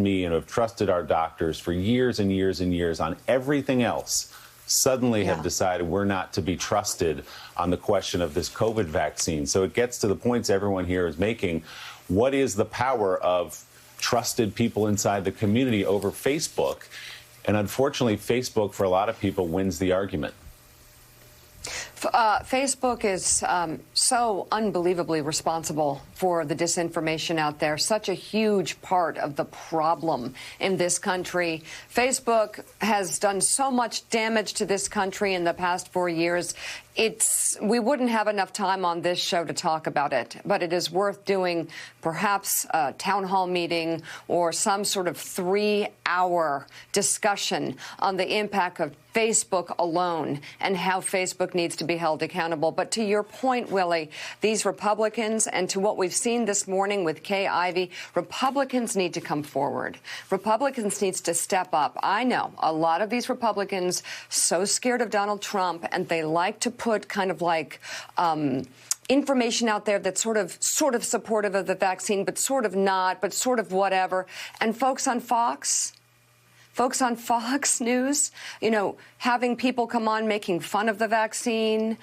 me and have trusted our doctors for years and years and years on everything else suddenly have decided we're not to be trusted on the question of this COVID vaccine. So it gets to the points everyone here is making. What is the power of trusted people inside the community over Facebook? And unfortunately, Facebook, for a lot of people, wins the argument. Facebook is so unbelievably responsible for the disinformation out there, such a huge part of the problem in this country. Facebook has done so much damage to this country in the past 4 years. We wouldn't have enough time on this show to talk about it, but it is worth doing perhaps a town hall meeting or some sort of 3-hour discussion on the impact of Facebook alone and how Facebook needs to be held accountable. But to your point, Willie, these Republicans, and to what we've seen this morning with Kay Ivey, Republicans need to come forward. Republicans needs to step up. I know a lot of these Republicans so scared of Donald Trump, and they like to put kind of like information out there that's sort of supportive of the vaccine, but sort of not, but sort of whatever. And folks on Fox News, you know, having people come on making fun of the vaccine,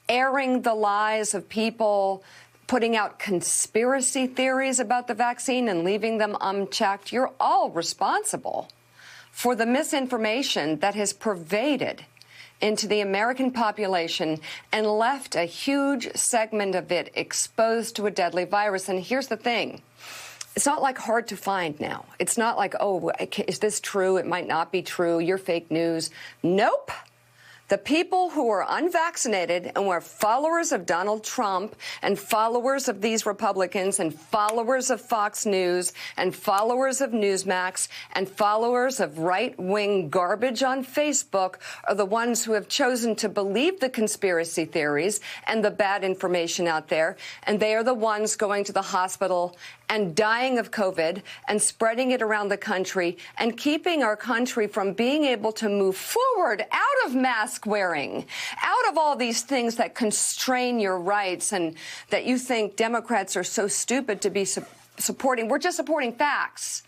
airing the lies of people, putting out conspiracy theories about the vaccine and leaving them unchecked. You're all responsible for the misinformation that has pervaded into the American population and left a huge segment of it exposed to a deadly virus. And here's the thing. It's not like hard to find now. It's not like, oh, is this true? It might not be true. You're fake news. Nope. The people who are unvaccinated and were followers of Donald Trump and followers of these Republicans and followers of Fox News and followers of Newsmax and followers of right-wing garbage on Facebook are the ones who have chosen to believe the conspiracy theories and the bad information out there. And they are the ones going to the hospital and dying of COVID and spreading it around the country and keeping our country from being able to move forward out of mask wearing, out of all these things that constrain your rights and that you think Democrats are so stupid to be supporting. We're just supporting facts.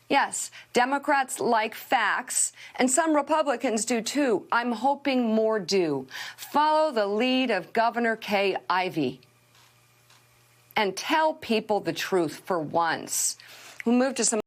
Yes, Democrats like facts, and some Republicans do too. I'm hoping more do. Follow the lead of Governor Kay Ivey and tell people the truth for once. We'll move to some